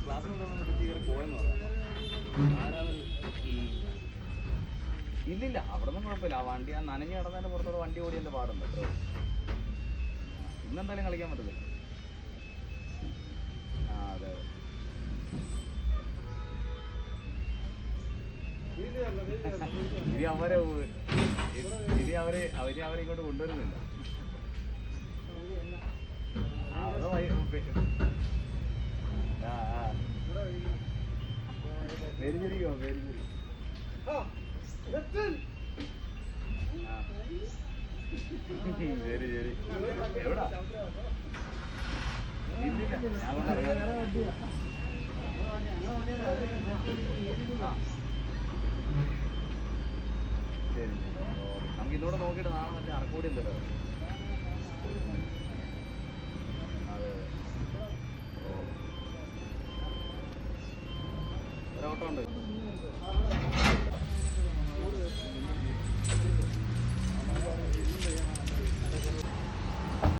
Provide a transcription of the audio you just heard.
Class പോയെന്ന് പറഞ്ഞു. ഇല്ലില്ല, അവിടെ നിന്നും കുഴപ്പമില്ല. ആ വണ്ടി ആ നനഞ്ഞ് കിടന്നതിൻ്റെ പുറത്തോടെ വണ്ടി ഓടിയതിൻ്റെ പാടുണ്ട്. അത്രേ ഇന്നെന്തായാലും കളിക്കാൻ പറ്റില്ല. ആ അതെ അതെ. അവരെ ഇങ്ങോട്ട് കൊണ്ടുവരുന്നില്ല. പേരിഞ്ഞിരിക്കോ പേരിഞ്ഞിരി ശരി ശരി. എവിടാ? ഇല്ലില്ല, ഞാൻ കൊണ്ടറിയാം. ശരി നമുക്ക് ഇന്നോടെ നോക്കിയിട്ട് നാളെ മറ്റേ അറക്കൂടി ഉണ്ടല്ലോ. അതെ ഒരോട്ടം ഉണ്ട്.